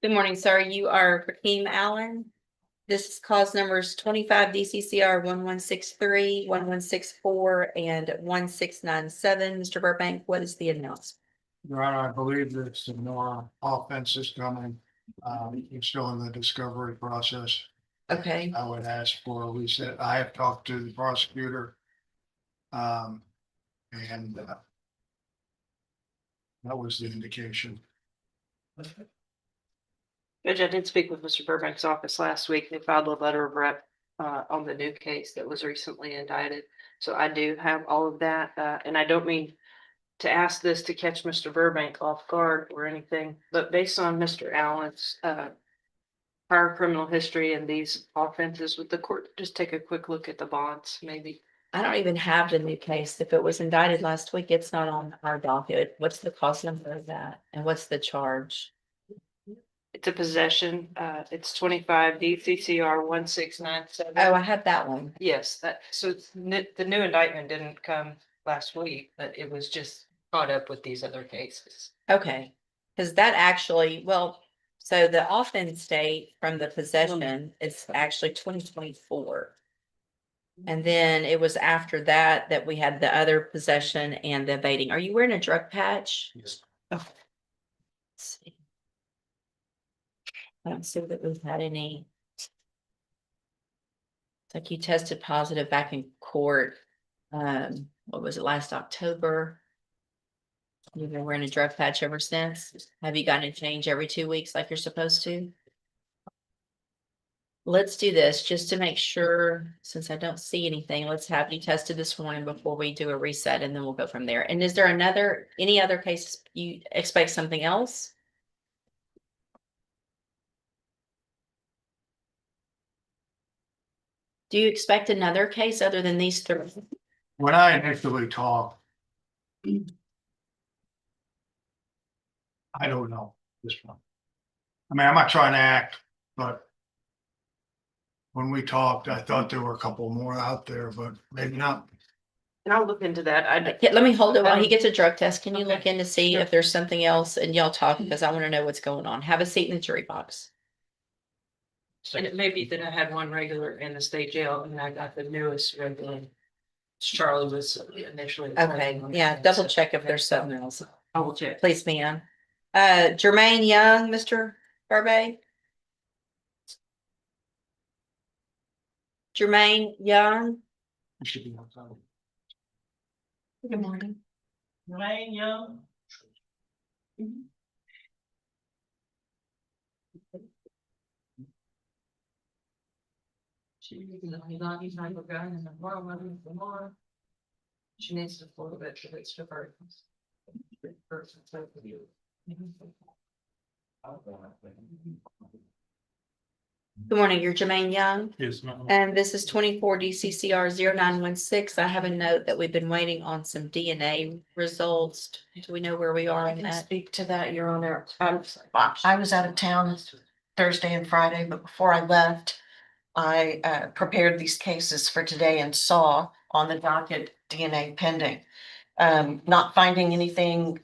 Good morning, sir. You are Rakeem Allen. This is cause numbers 25 DCCR 1163, 1164, and 1697. Mr. Burbank, what is the announcement? Your Honor, I believe that some more offenses coming. You're still in the discovery process. Okay, I would ask for a reset. I have talked to the prosecutor. And that was the indication. Judge, I did speak with Mr. Burbank's office last week. They filed a letter of rep on the new case that was recently indicted. So I do have all of that, and I don't mean to ask this to catch Mr. Burbank off guard or anything, but based on Mr. Allen's prior criminal history and these offenses, would the court just take a quick look at the bonds, maybe? I don't even have the new case. If it was indicted last week, it's not on our docket. What's the cause number of that? And what's the charge? It's a possession. It's 25 DCCR 1697. Oh, I have that one. Yes, the new indictment didn't come last week, but it was just caught up with these other cases. Okay, because that actually, well, so the offense date from the possession is actually 2024. And then it was after that that we had the other possession and the evading. Are you wearing a drug patch? Yes. Okay. Let's see. I don't see that we've had any. It's like you tested positive back in court. What was it, last October? You've been wearing a drug patch ever since? Have you gotten a change every 2 weeks like you're supposed to? Let's do this just to make sure, since I don't see anything, let's have you tested this morning before we do a reset and then we'll go from there. And is there any other cases you expect something else? Do you expect another case other than these three? When I initially talked, I don't know this one. I mean, I'm not trying to act, but when we talked, I thought there were a couple more out there, but maybe not. And I'll look into that. Yeah, let me hold it while he gets a drug test. Can you look Okay. in to see if there's something else and y'all talk because I want to know what's going on. Have a seat in the jury box. And it may be that I had one regular in the state jail and I got the newest regular. Charlie was initially. Okay, yeah, double check if there's something else. I will check. Please, ma'am. Jermaine Young, Mr. Barbe. Jermaine Young. It should be outside. Good morning. Remain young. She needs to float a bit, so it's to her. Good morning, you're Jermaine Young, Yes, ma'am. and this is 24 DCCR 0916. I have a note that we've been waiting on some DNA results. Do we know where we are I on can that? speak to that, Your Honor. I was out of town Thursday and Friday, but before I left, I prepared these cases for today and saw on the docket DNA pending. Not finding anything,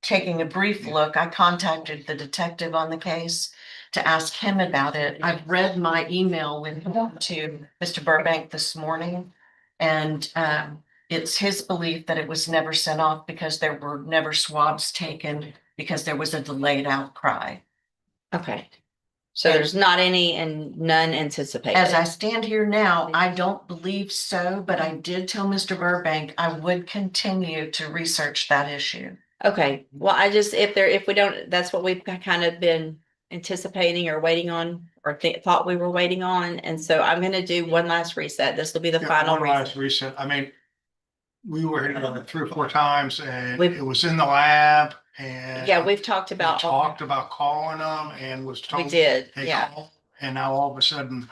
taking a brief look, I contacted the detective on the case to ask him about it. I've read my email with to Mr. Burbank this morning. And it's his belief that it was never sent off because there were never swabs taken because there was a delayed outcry. Okay. So there's not any and none anticipated. As I stand here now, I don't believe so, but I did tell Mr. Burbank I would continue to research that issue. Okay, well, if we don't, that's what we've kind of been anticipating or waiting on, or thought we were waiting on. And so I'm gonna do one last reset. This will be the Yeah, final one last reset. reset. I mean, we were here like 3 or 4 times and We've- it was in the lab and. Yeah, we've talked we about. talked about calling them and was told. We did, they yeah. called, and now all of a sudden,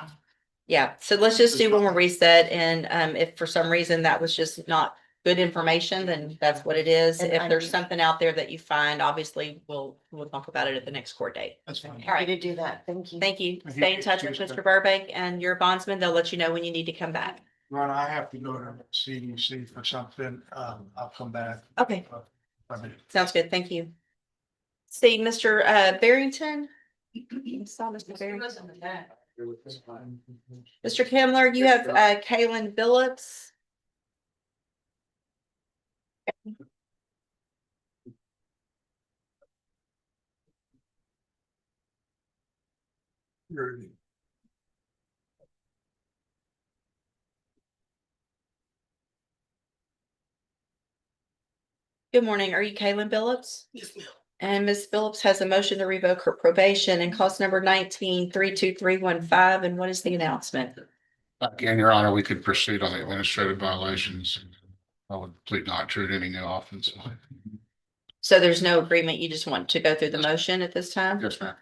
Yeah, so let's just do one more reset, and if for some reason that was just not good information, then that's what it is. And If there's something out there that you find, obviously, we'll talk about it at the next court date. that's fine. All right. Happy to do that. Thank you. Thank you. Thank Stay you. in touch with Excuse me. Mr. Burbank and your bondsman. They'll let you know when you need to come back. Ron, I have to go to CDC for something. I'll come back. Okay, I mean, sounds good. Thank you. See, Mr. Barrington. I saw Mr. Barrington. Mr. Kimler, you have Kaylin Phillips. Good morning. Are you Kaylin Phillips? Yes, ma'am. And Ms. Phillips has a motion to revoke her probation and cause number 19-32315. And what is the announcement? Again, Your Honor, we could proceed on the administrative violations. I would plead not to any new offense. So there's no agreement. You just want to go through the motion at this time? Yes, ma'am.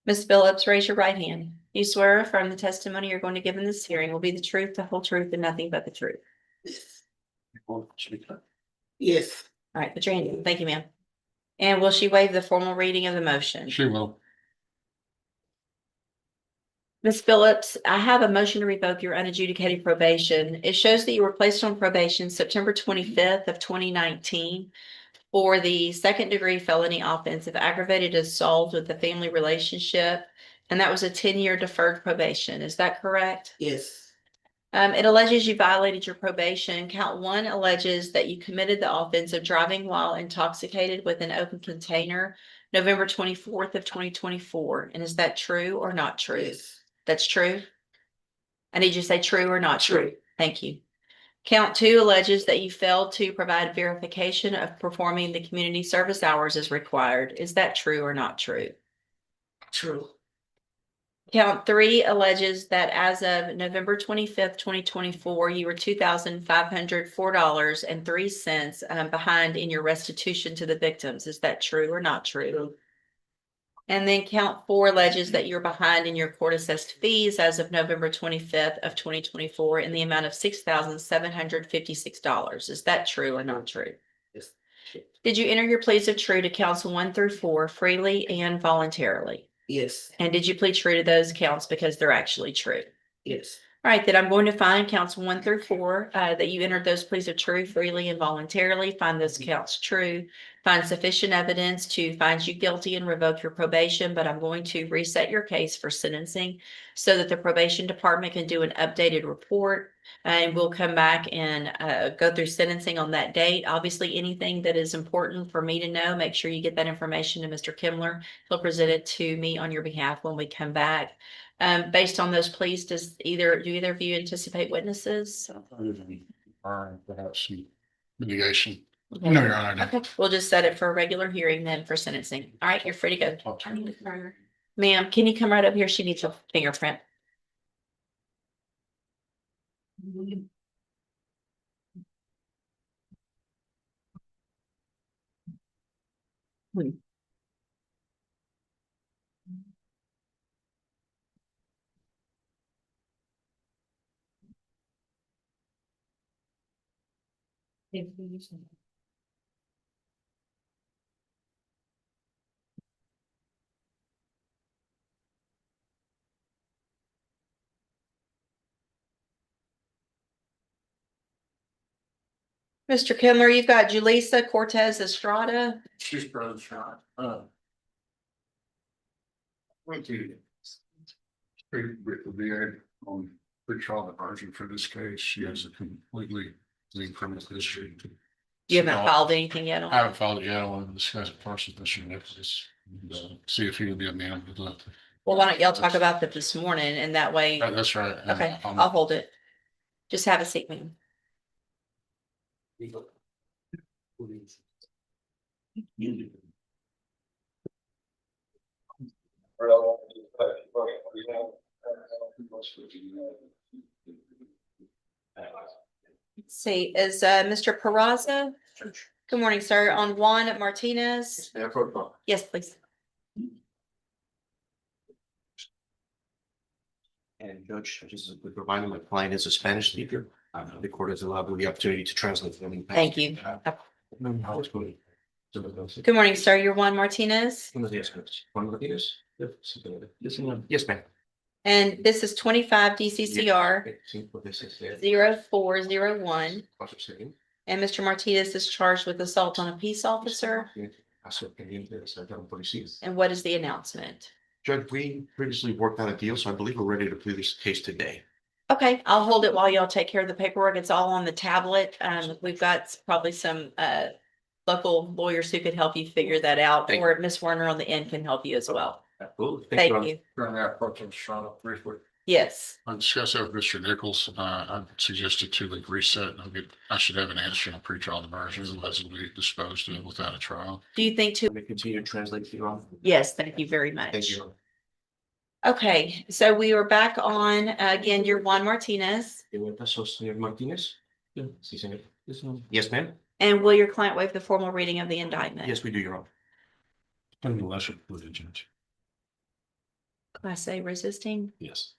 Ms. Phillips, raise your right hand. You swear or affirm the testimony you're going to give in this hearing will be the truth, the whole truth, and nothing but the truth. Yes. Yes. All right, put your hand in. Thank you, ma'am. And will she waive the formal reading of the motion? She will. Ms. Phillips, I have a motion to revoke your unadjudicated probation. It shows that you were placed on probation September 25th of 2019 for the second-degree felony offense of aggravated assault with a family relationship, and that was a 10-year deferred probation. Is that correct? Yes. It alleges you violated your probation. Count 1 alleges that you committed the offense of driving while intoxicated with an open container, November 24th of 2024. And is that true or not true? Yes. That's true. I need you to say true or not true. True. Thank you. Count 2 alleges that you failed to provide verification of performing the community service hours as required. Is that true or not true? True. Count 3 alleges that as of November 25th, 2024, you were $2,504.03 behind in your restitution to the victims. Is that true or not true? True. And then count 4 alleges that you're behind in your court assessed fees as of November 25th of 2024 in the amount of $6,756. Is that true or not true? Yes. Did you enter your pleas of true to counts 1 through 4 freely and voluntarily? Yes. And did you plead true to those counts because they're actually true? Yes. All right, then I'm going to find counts 1 through 4, that you entered those pleas of true freely and voluntarily, find those counts true, find sufficient evidence to find you guilty and revoke your probation, but I'm going to reset your case for sentencing so that the probation department can do an updated report, and we'll come back and go through sentencing on that date. Obviously, anything that is important for me to know, make sure you get that information to Mr. Kimler. He'll present it to me on your behalf when we come back. Based on those pleas, do either of you anticipate witnesses? Or perhaps some mitigation. No, Your Honor. Okay, we'll just set it for a regular hearing then for sentencing. All right, you're free to go. Ma'am, can you come right up here? She needs a fingerprint. Mr. Kimler, you've got Julissa Cortez Estrada. She's brother's shot. Went to speak with the VA on pre-trial diversion for this case. She has a completely clean criminal history. You haven't filed anything yet on I haven't filed it yet. I want to discuss it first with Mr. Nicholas. See if he would be amenable to that. Well, why don't y'all talk about that this morning and that way, That's right. And okay, I'm- I'll hold it. Just have a seat, ma'am. Let's see, is Mr. Peraza? Good morning, sir. On Juan Martinez? Yes, please. And Judge, just a quick reminder, my client is a Spanish speaker. The court has allowed me the opportunity to translate for him. Thank you. Good Good morning, sir. You're Juan Martinez? Yes, ma'am. Yes, ma'am. And this is 25 DCCR Cinco veces 0401. 4 And Mr. Martinez is charged with assault on a peace officer. Caso pendiente de asaltar a un policía. And what is the announcement? Judge, we previously worked on a deal, so I believe we're ready to plea this case today. Okay, I'll hold it while y'all take care of the paperwork. It's all on the tablet. We've got probably some local lawyers who could help you figure that out, Thank or Miss Werner on the end can help you as well. Absolutely. Thank you. During that approach, Sean, briefly. Yes. I discussed that with Mr. Nichols. I suggested 2-week reset. I should have an answer in a pretrial diversion, otherwise it'll be disposed of without a trial. Do you think Let me continue to translate, Your Honor. Yes, thank you very much. Thank you. Okay, so we are back on, again, you're Juan Martinez. De vuelta, sos señor Martínez? Sí, señor. Yes, ma'am. And will your client waive the formal reading of the indictment? Yes, we do, Your Honor. And the lesser included, Judge. Class A resisting. Yes.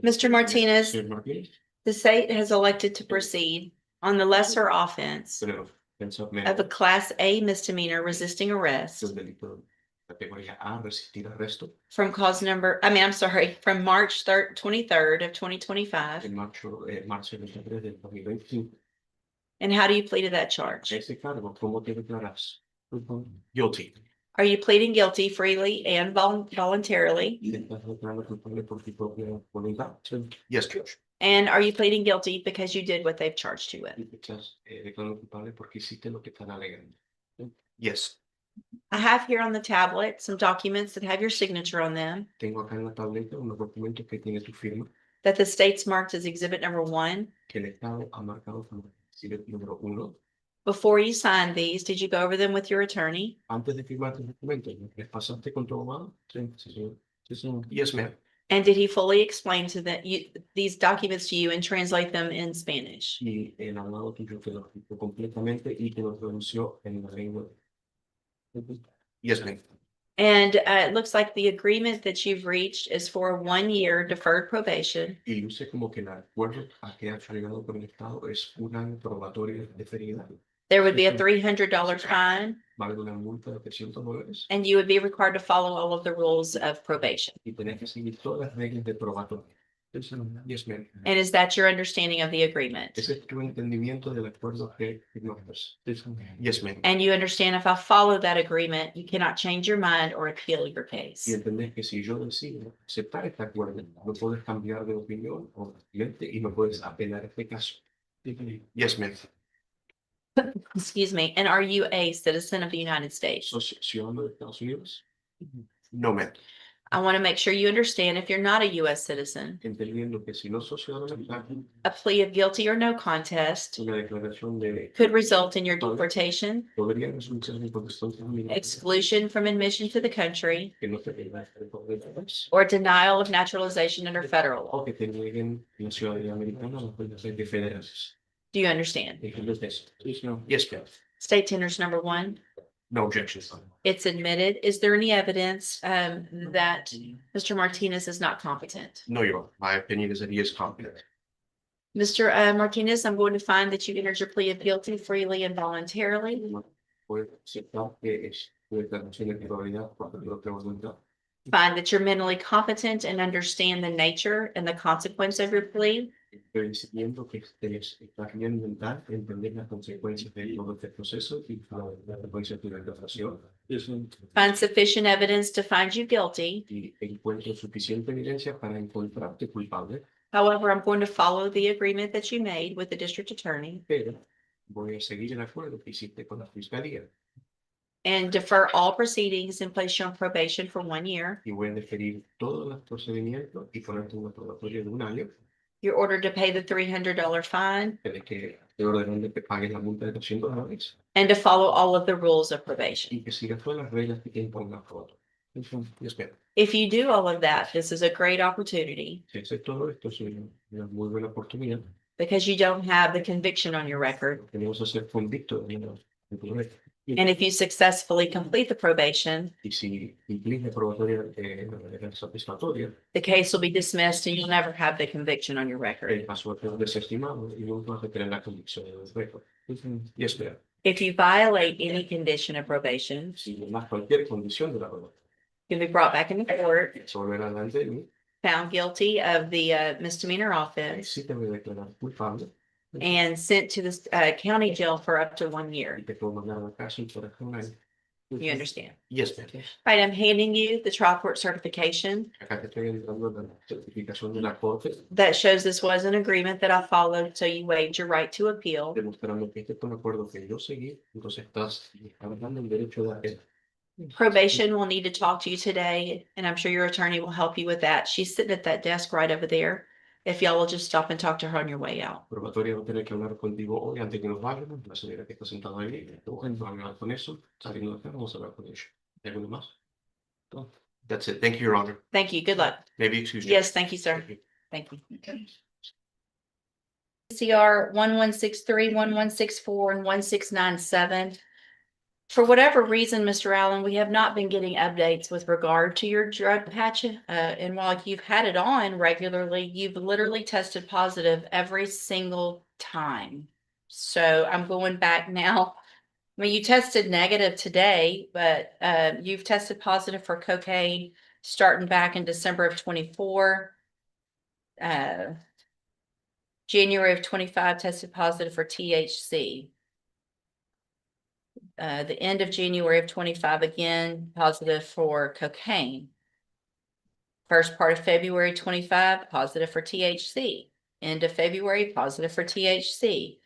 Mr. Martinez, Señor Martínez. the state has elected to proceed on the lesser offense Pero, pensó of a Class A misdemeanor resisting arrest del delito categoría A, resistir arresto, from from March 23rd of 2025. en marzo 23 del 2025. And how do you plead to that charge? Este cargo, ¿cómo te declaras? Guilty. Are you pleading guilty freely and voluntarily? ¿Te estás declarando culpable por tu propia voluntad? Yes, Judge. And are you pleading guilty because you did what they've charged you with? ¿Y te estás declarando culpable porque hiciste lo que están alegando? Yes. I have here on the tablet some documents that have your signature on them Tengo acá en la tableta unos documentos que tiene tu firma, that the state's marked as exhibit number 1. que el Estado ha marcado como exhibit número 1. Before you signed these, did you go over them with your attorney? Antes de firmar tus documentos, ¿les pasaste con tu abogado? Sí, sí, señor. Sí, señor. Yes, ma'am. And did he fully explain to these documents to you and translate them in Spanish? Y el abogado tuyo te lo explicó completamente y te lo pronunció en la lengua. Yes, ma'am. And it looks like the agreement that you've reached is for a 1-year deferred probation. Y luce como que el acuerdo a que has llegado con el Estado es un año probatorio deferida. There would be a $300 fine, Va a haber una multa de $300 and you would be required to follow all of the rules of probation. y tenés que seguir todas las reglas de probatorio. Yes, ma'am. And is that your understanding of the agreement? Ese es tu entendimiento del acuerdo que firmaste. Yes, ma'am. And you understand if I follow that agreement, you cannot change your mind or appeal your case. Y entendés que si yo decido aceptar este acuerdo, no puedes cambiar de opinión o cliente y no puedes apelar este caso. Yes, ma'am. Excuse me. And are you a citizen of the United States? ¿Sos ciudadano de Estados Unidos? No, ma'am. I want to make sure you understand if you're not a US citizen, Entendiendo que si no sos ciudadano mexicano, a plea of guilty or no contest una declaración de could result in your deportation, podría resultar en protección familiar exclusion from admission to the country, que no te tenga el poder de país, or denial of naturalization under federal law. o que te nieguen la ciudadanía americana o las leyes federales. Do you understand? ¿Entiendes eso? Yes, ma'am. State tenders number 1, No objections. it's admitted. Is there any evidence that Mr. Martinez is not competent? No, Your Honor. My opinion is that he is competent. Mr. Martinez, I'm going to find that you entered your plea of guilty freely and voluntarily. Puede aceptar que es tu declaración de culpabilidad por tu propia voluntad. Find that you're mentally competent and understand the nature and the consequence of your plea. Estoy decidiendo que estás bien mental, entender las consecuencias de todo este proceso y las consecuencias de tu declaración. Find sufficient evidence to find you guilty. Y encuentro suficiente evidencia para encontrarte culpable, However, I'm going to follow the agreement that you made with the district attorney pero voy a seguir el acuerdo que hiciste con la fiscalía and defer all proceedings and place you on probation for 1 year. y voy a deferir todos los procedimientos y ponerte un probatorio de un año. You're ordered to pay the $300 fine Tienes que te ordenan de que pagues la multa de $300 and to follow all of the rules of probation. y que sigas todas las reglas que te imponga foto. Yes, ma'am. If you do all of that, this is a great opportunity Si haces todo esto, es una muy buena oportunidad. because you don't have the conviction on your record. Tenemos a ser convictos de tu récord. And if you successfully complete the probation, Y si cumplís la probatoria satisfactoria, the case will be dismissed and you'll never have the conviction on your record. el paso a ser desestimado y no vas a tener la convicción del récord. Yes, ma'am. If you violate any condition of probation, Si más cualquier condición de la prueba, Can be brought back into court, se volverá delante de mí found guilty of the misdemeanor y offense, si te voy a declarar culpable and sent to the county jail for up to 1 year. y te puedo mandar a la cárcel por hasta un año. You understand? Yes, ma'am. Right, I'm handing you the trial court certification Acá te estoy dando la certificación de la corte, that shows this was an agreement that I followed, so you waived your right to appeal. demostrando que este fue un acuerdo que yo seguí, entonces estás hablando el derecho de aquel. Probation will need to talk to you today, and I'm sure your attorney will help you with that. She's sitting at that desk right over there. If y'all will just stop and talk to her on your way out. Probatoria va a tener que hablar contigo hoy antes que nos vayamos. La señora que está sentada ahí, vamos a hablar con eso. Saliendo de acá, vamos a hablar con ella. ¿Hay alguno más? No. That's it. Thank you, Your Honor. Thank you. Good luck. Maybe excuse me. Yes, thank you, sir. Thank you. CR 1163, 1164, and 1697. For whatever reason, Mr. Allen, we have not been getting updates with regard to your drug patch. And while you've had it on regularly, you've literally tested positive every single time. So I'm going back now. I mean, you tested negative today, but you've tested positive for cocaine starting back in December of 24. January of 25 tested positive for THC. The end of January of 25, again, positive for cocaine. First part of February 25, positive for THC. End of February, positive for THC.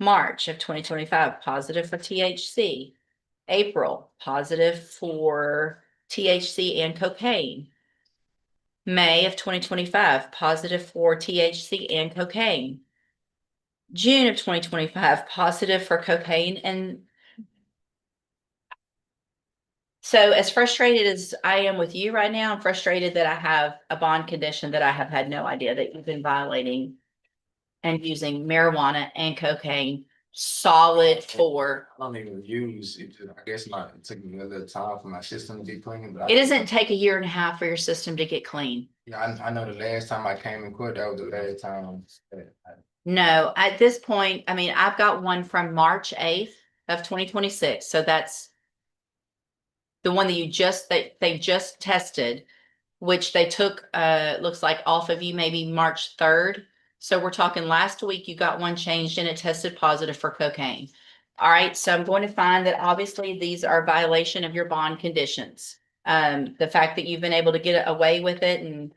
March of 2025, positive for THC. April, positive for THC and cocaine. May of 2025, positive for THC and cocaine. June of 2025, positive for cocaine. And so as frustrated as I am with you right now, I'm frustrated that I have a bond condition that I have had no idea that you've been violating and using marijuana and cocaine solid for. I don't even use it. I guess it took me a little time for my system to be clean, but It doesn't take a year and a half for your system to get clean. Yeah, I know the last time I came in court, that was the last time. No, at this point, I mean, I've got one from March 8th of 2026. So that's the one that they just tested, which they took, looks like off of you maybe March 3rd. So we're talking last week, you got one changed and it tested positive for cocaine. All right, so I'm going to find that obviously these are a violation of your bond conditions. The fact that you've been able to get away with it and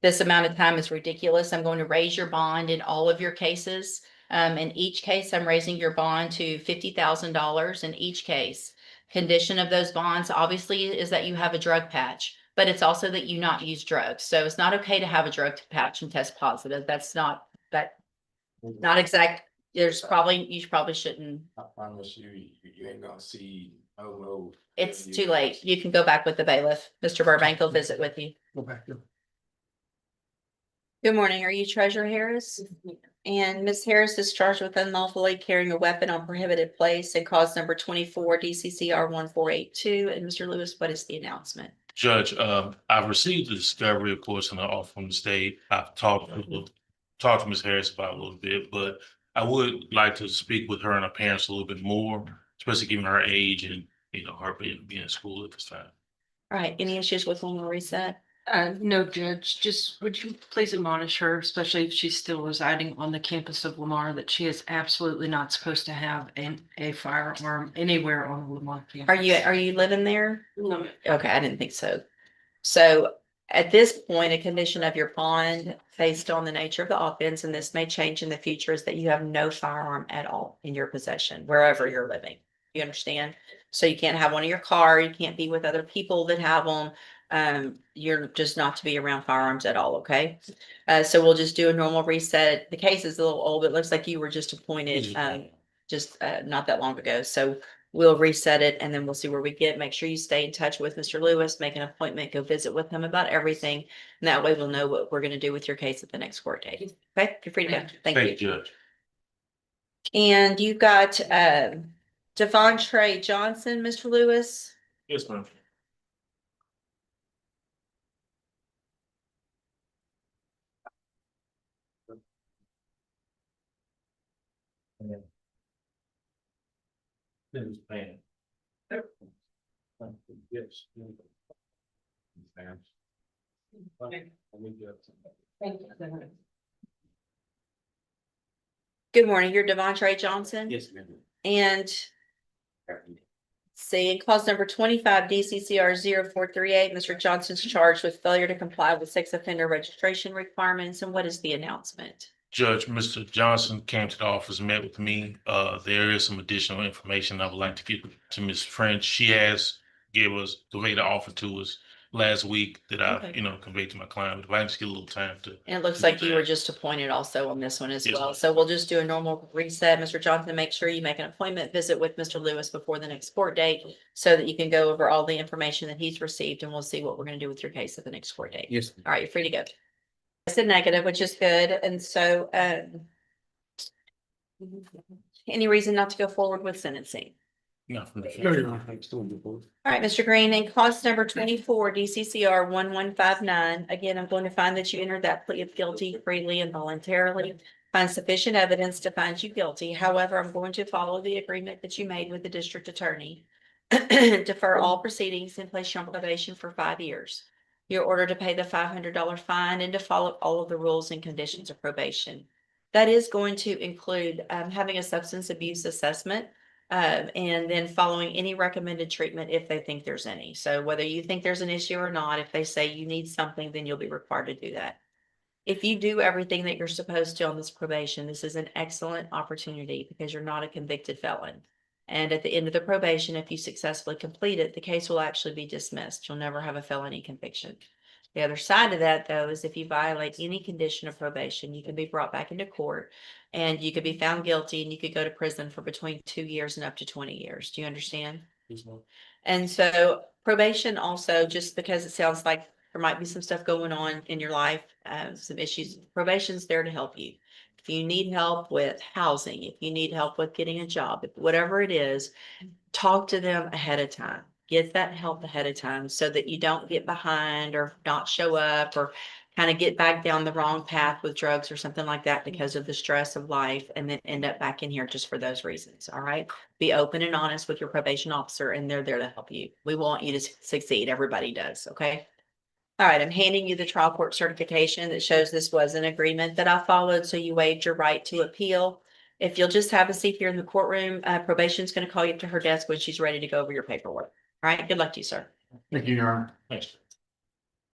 this amount of time is ridiculous. I'm going to raise your bond in all of your cases. In each case, I'm raising your bond to $50,000 in each case. Condition of those bonds obviously is that you have a drug patch, but it's also that you not use drugs. So it's not okay to have a drug patch and test positive. That's not exact. You probably shouldn't. I promise you ain't gonna see no. It's too late. You can go back with the bailiff. Mr. Burbank will visit with you. Go back to. Good morning. Are you Treasurer Harris? And Ms. Harris is charged with unlawfully carrying a weapon on prohibited place and cause number 24 DCCR 1482. And Mr. Lewis, what is the announcement? Judge, I've received the discovery, of course, and an offer from the state. I've talked to Ms. Harris about it a little bit, but I would like to speak with her and her parents a little bit more, especially given her age and, her being in school at this time. All right. Any issues with one reset? No, Judge, just would you please admonish her, especially if she's still residing on the campus of Lamar, that she is absolutely not supposed to have a firearm anywhere on the Lamar campus. Are you living there? No, Okay, I didn't think so. So at this point, a condition of your bond based on the nature of the offense, and this may change in the future, is that you have no firearm at all in your possession, wherever you're living. You understand? So you can't have one in your car. You can't be with other people that have them. You're just not to be around firearms at all. Okay. So we'll just do a normal reset. The case is a little old. It looks like you were just appointed, not that long ago. So we'll reset it and then we'll see where we get. Make sure you stay in touch with Mr. Lewis, make an appointment, go visit with him about everything. And that way we'll know what we're going to do with your case at the next court date. Okay. You're free to go. Thank you. Judge. And you've got, Devontre Johnson, Mr. Lewis. Yes, ma'am. Yes. Good morning, you're Devontre Johnson? Yes, ma'am. And see, in clause number 25, DCCR 0438, Mr. Johnson's charged with failure to comply with sex offender registration requirements. And what is the announcement? Judge, Mr. Johnson came to the office, met with me. There is some additional information I would like to give to Ms. French. She has conveyed the offer to us last week that I, Okay. conveyed to my client. But if I can just get a little time to. And it looks like you were just appointed also on this one as Yes, well. ma'am. So we'll just do a normal reset. Mr. Johnson, make sure you make an appointment visit with Mr. Lewis before the next court date so that you can go over all the information that he's received, and we'll see what we're going to do with your case at the next court date. Yes. All right, you're free to go. I said negative, which is good. And so, any reason not to go forward with sentencing? Not from the. No, you're All right, Mr. Green, in clause number 24, DCCR 1159, again, I'm going to find that you entered that plea of guilty freely and voluntarily. Find sufficient evidence to find you guilty. However, I'm going to follow the agreement that you made with the district attorney. Defer all proceedings and place you on probation for 5 years. You're ordered to pay the $500 fine and to follow all of the rules and conditions of probation. That is going to include having a substance abuse assessment. And then following any recommended treatment if they think there's any. So whether you think there's an issue or not, if they say you need something, then you'll be required to do that. If you do everything that you're supposed to on this probation, this is an excellent opportunity because you're not a convicted felon. And at the end of the probation, if you successfully complete it, the case will actually be dismissed. You'll never have a felony conviction. The other side of that, though, is if you violate any condition of probation, you can be brought back into court and you could be found guilty and you could go to prison for between 2 years and up to 20 years. Do you understand? Yes, ma'am. And so probation also, just because it sounds like there might be some stuff going on in your life, some issues, probation's there to help you. If you need help with housing, if you need help with getting a job, if whatever it is, talk to them ahead of time. Get that help ahead of time so that you don't get behind or not show up or kind of get back down the wrong path with drugs or something like that because of the stress of life and then end up back in here just for those reasons. All right. Be open and honest with your probation officer and they're there to help you. We want you to succeed. Everybody does. Okay. All right. I'm handing you the trial court certification that shows this was an agreement that I followed. So you waived your right to appeal. If you'll just have a seat here in the courtroom, probation's going to call you up to her desk when she's ready to go over your paperwork. All right. Good luck to you, sir. Thank you, Your Honor. Thanks.